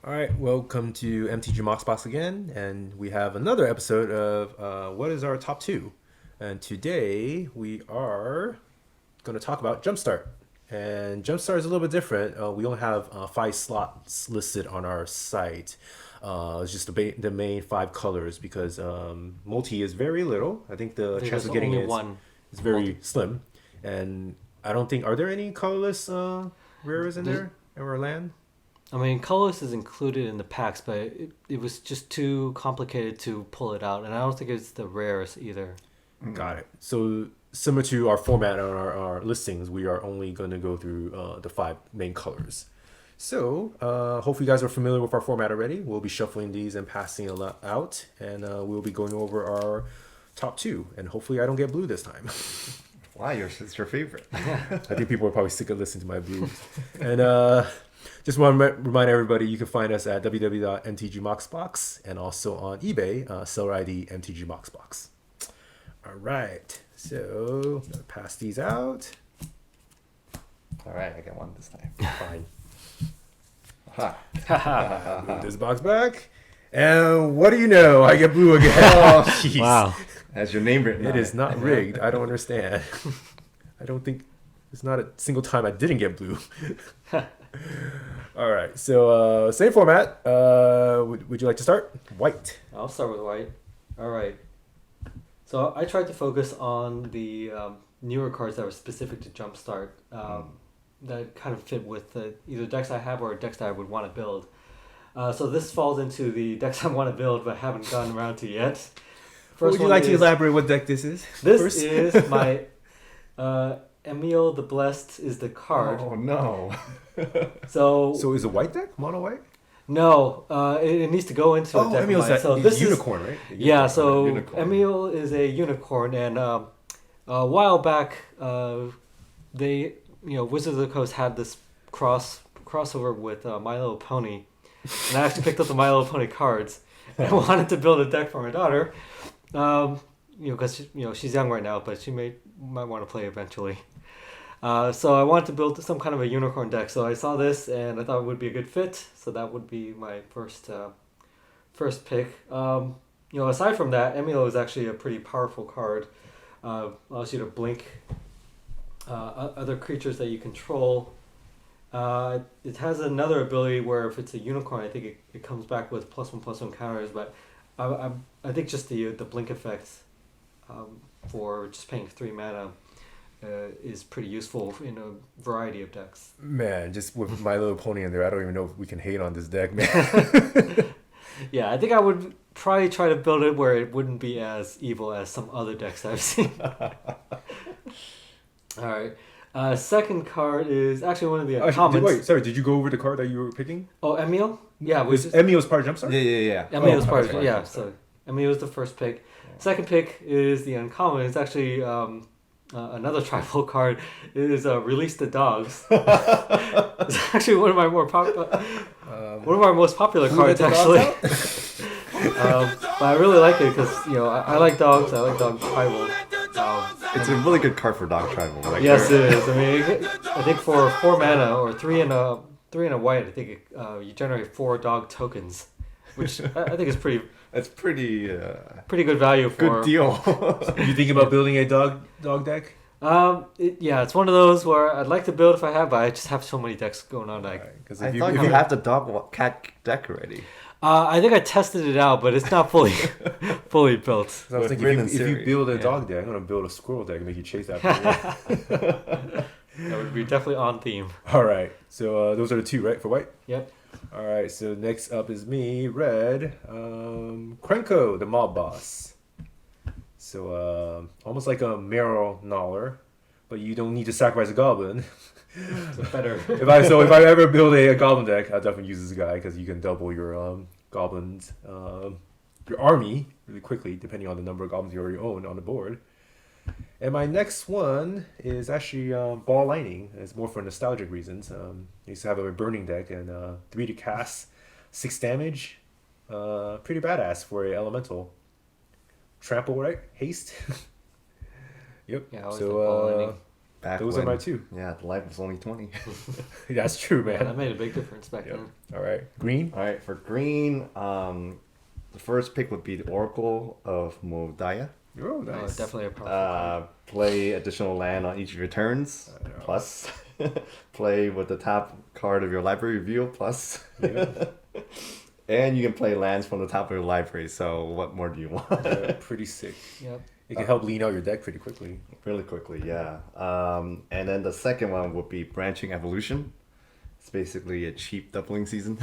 All right, welcome to MTGMoxBox again, and we have another episode of what is our top two. And today we are going to talk about Jumpstart. And Jumpstart is a little bit different. We only have 5 slots listed on our site. It's just the main 5 colors because multi is very little. I think the I think chance there's of getting only it one is very multi. slim. And I don't think, are there any colorless rares in There's, there in our land? I mean, colorless is included in the packs, but it was just too complicated to pull it out, and I don't think it's the rarest either. Got it. So similar to our format on our listings, we are only going to go through the 5 main colors. So hopefully you guys are familiar with our format already. We'll be shuffling these and passing it out, and we'll be going over our top two. And hopefully I don't get blue this time. Wow, it's your favorite. I think people are probably sick of listening to my blues. And just want to remind everybody, you can find us at www.mtgmoxbox and also on eBay, seller ID MTGMoxBox. All right, so I'm gonna pass these out. All right, I got one this time. Fine. Ha. Move this box back. And what do you know? I get blue again. Oh, Jeez. Wow. Has your name written It on is not rigged. I don't understand. I don't think it's not a single time I didn't get blue. All right, so same format. Would you like to start? White. I'll start with white. All right. So I tried to focus on the newer cards that were specific to Jumpstart, that kind of fit with either decks I have or decks that I would want to build. So this falls into the decks I want to build but haven't gotten around to yet. Would you one like to is- elaborate what deck this is? This first? is my Emil the Blessed is the card. Oh no. So is a white deck mono white? No, it needs to go into a deck. Emil's of mine. that So this unicorn, right? The yeah. unicorn. So unicorn. Emil is a unicorn, and a while back, they Wizards of the Coast had this crossover with My Little Pony, and I actually picked up the My Little Pony cards and wanted to build a deck for my daughter. Because she's young right now, but she might want to play eventually. So I wanted to build some kind of a unicorn deck. So I saw this and I thought it would be a good fit. So that would be my first pick. Aside from that, Emil is actually a pretty powerful card. Allows you to blink other creatures that you control. It has another ability where if it's a unicorn, I think it comes back with +1/+1 counters. But I think just the blink effect for just paying 3 mana. Is pretty useful in a variety of decks. Man, just with My Little Pony in there, I don't even know if we can hate on this deck, man. Yeah, I think I would probably try to build it where it wouldn't be as evil as some other decks I've seen. Alright. Second card is actually one of the commons. Wait, sorry, did you go over the card that you were picking? Oh, Emil? Yeah, Was Emil's part of Jumpstart? Yeah. Emil's part that's of right. yeah, so Emil was the first pick. Second pick is the uncommon. It's actually another tribal card. It is Release the Dogs. It's actually one of my more one of our most popular cards actually. But I really like it because I like dogs. I like dog tribal. It's a really good card for Dog Tribal. Like Yes, it is. I mean, I think for 4 mana or 3 and a white, I think you generate 4 dog tokens, which I think is It's pretty pretty good value for. good deal. You think about building a dog deck? It's one of those where I'd like to build if I have, but I just have so many decks going on. Because I thought you have the dog cat deck already. I think I tested it out, but it's not fully fully built. I was With thinking, Rin if and you Siri. build a Yeah. dog deck, I'm gonna build a squirrel deck and make you chase after it. That would be definitely on theme. All right, so those are the two, right, for white. Yep. All right, so next up is me, red. Crisqo, the mob boss. So almost like a marrow gnawer, but you don't need to sacrifice a goblin. So better. if I ever build a goblin deck, I'll definitely use this guy because you can double your goblins, your army really quickly depending on the number of goblins you already own on the board. And my next one is actually Ball Lightning. It's more for nostalgic reasons. I used to have a burning deck and 3 to cast, 6 damage. Pretty badass for a elemental. Trample, right? Haste. Yep. Yeah, I always So like Ball Lightning. back Those when, are my two. Yeah, the life was only 20. That's true, Yeah, that man. made a big difference back Yep. then. All right, green. All right, for green, the first pick would be the Oracle of Modaya. Oh, Oh, nice. definitely a powerful card. Play additional land on each of your turns, I know. plus. Play with the top card of your library reveal, plus. Yeah. And you can play lands from the top of your library, so what more do you want? Pretty sick. Yep. It can help lean out your deck pretty quickly. Really quickly, yeah. And then the second one would be Branching Evolution. It's basically a cheap doubling season.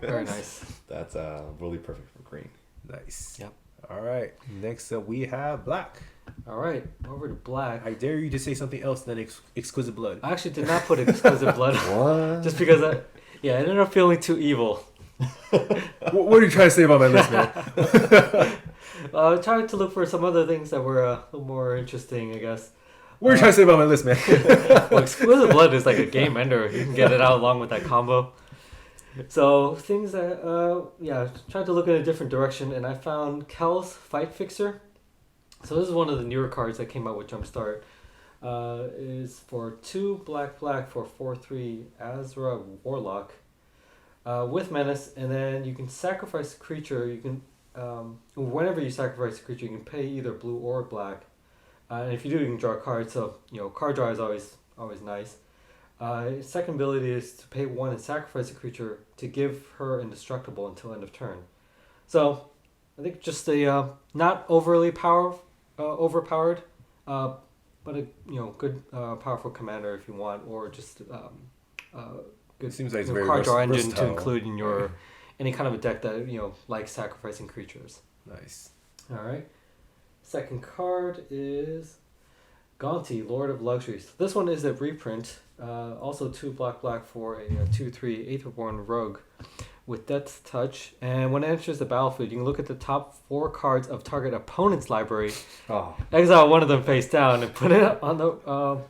Very nice. That's really perfect for green. Nice. Yep. All right. Next up, we have black. All right, over to black. I dare you to say something else than exquisite blood. I actually did not put exquisite blood What? just because I ended up feeling too evil. What are you trying to say about my list, man? I tried to look for some other things that were a little more interesting, I guess. What are you trying to say about my list, man? Well, exquisite blood is like a game ender. You can get it out along with that combo. So things that tried to look in a different direction, and I found Kel's Fight Fixer. So this is one of the newer cards that came out with Jumpstart. Is for 2 black for 4/3 Azra Warlock with Menace, and then you can sacrifice a creature. You can whenever you sacrifice a creature, you can pay either blue or black. And if you do, you can draw a card. So card draw is always nice. Second ability is to pay 1 and sacrifice a creature to give her indestructible until end of turn. So I think just a not overly overpowered, but a good powerful commander if you want, or just good Seems like it's card very draw engine to versatile. include in your any kind of a deck that likes sacrificing creatures. Nice. All right. Second card is Gaunty, Lord of Luxuries. This one is a reprint. Also 2 black for a 2/3 Aetherborn Rogue with Death Touch. And when it enters the battlefield, you can look at the top 4 cards of target opponent's library, Oh, exile one of them face down, and put it on the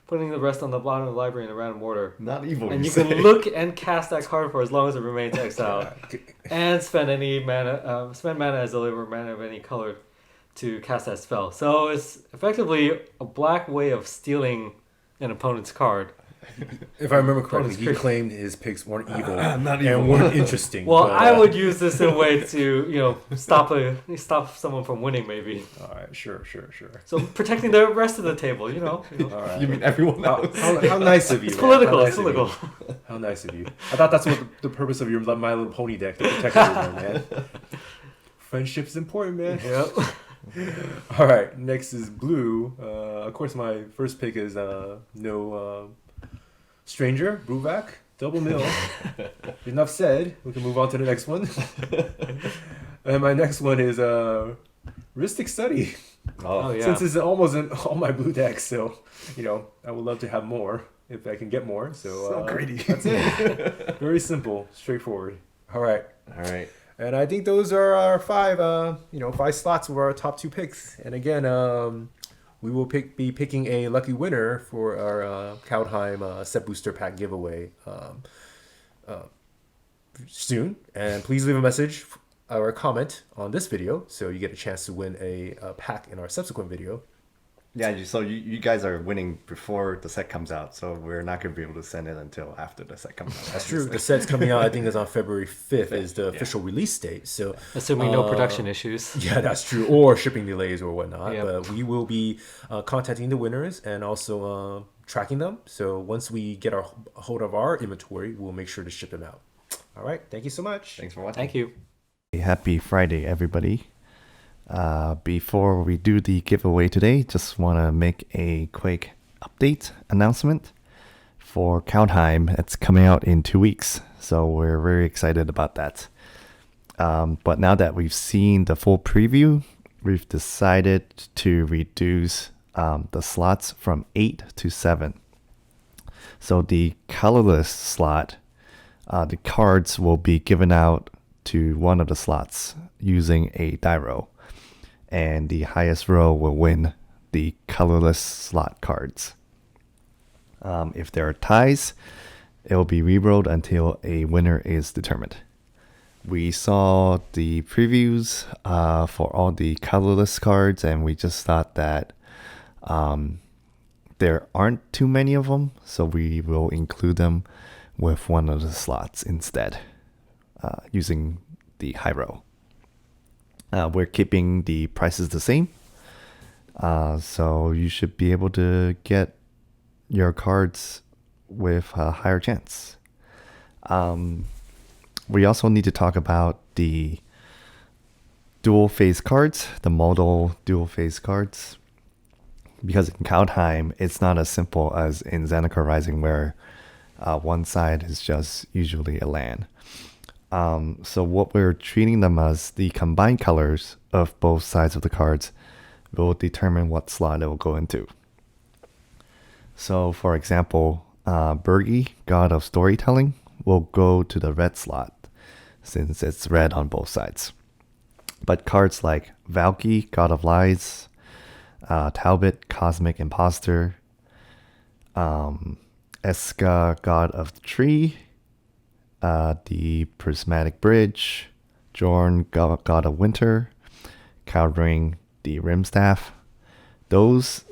putting the rest on the bottom of the library in a random order. not evil. And you say. can look and cast that card for as long as it remains exiled, Yeah. and spend mana as deliver mana of any color to cast that spell. So it's effectively a black way of stealing an opponent's card. If I remember correctly, he Crazy. claimed his picks weren't evil Not and evil. weren't interesting. Well, but, I would use this in a way to stop someone from winning, maybe. All right, sure. So protecting the rest of the table, All right. You mean everyone How, else? how nice of you. It's man. political. How It's nice of you. political. How nice of you. I thought that's what the purpose of your My Little Pony deck, to protect everyone, man. Friendship's important, man. Yep. All right, next is blue. Of course, my first pick is no stranger, Bruvak, double mill. Enough said. We can move on to the next one. And my next one is Ristic Study. Oh yeah. Since it's almost in all my blue decks, so I would love to have more if I can get more. So greedy. That's it. Very simple, straightforward. All right. All right. And I think those are our 5 slots of our top 2 picks. And again, we will be picking a lucky winner for our Kaldheim Set Booster Pack giveaway soon. And please leave a message or a comment on this video so you get a chance to win a pack in our subsequent video. Yeah, so you guys are winning before the set comes out, so we're not going to be able to send it until after the set comes out. That's true. The set's coming out, I think, is on February 5th is the official release date. So Assuming no production issues. yeah, that's true. Or shipping delays or whatnot. Yep. But we will be contacting the winners and also tracking them. So once we get a hold of our inventory, we'll make sure to ship them out. All right. Thank you so much. Thanks for watching. Thank you. Happy Friday, everybody. Before we do the giveaway today, just want to make a quick update announcement for Kaldheim. It's coming out in 2 weeks, so we're very excited about that. But now that we've seen the full preview, we've decided to reduce the slots from 8 to 7. So the colorless slot, the cards will be given out to one of the slots using a die roll. And the highest row will win the colorless slot cards. If there are ties, it will be re-rolled until a winner is determined. We saw the previews for all the colorless cards, and we just thought that there aren't too many of them, so we will include them with one of the slots instead, using the high row. We're keeping the prices the same, so you should be able to get your cards with a higher chance. We also need to talk about the dual phase cards, the modal dual phase cards, because in Kaldheim it's not as simple as in Zendikar Rising, where one side is just usually a land. So what we're treating them as, the combined colors of both sides of the cards will determine what slot it will go into. So for example, Birgi, God of Storytelling, will go to the red slot since it's red on both sides. But cards like Valky, God of Lies, Talbot, Cosmic Imposter, Eska, God of the Tree, the Prismatic Bridge, Jorn, God of Winter, Cowring, the Rimstaff, those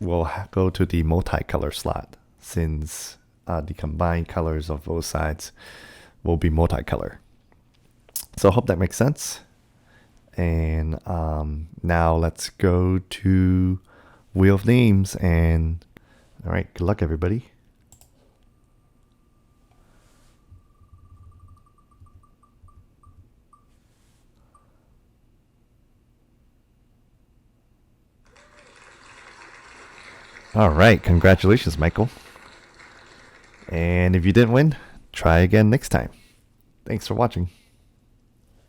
will go to the multicolor slot, since the combined colors of both sides will be multicolor. So I hope that makes sense. And now let's go to Wheel of Names. And all right, good luck, everybody. All right, congratulations, Michael. And if you didn't win, try again next time. Thanks for watching.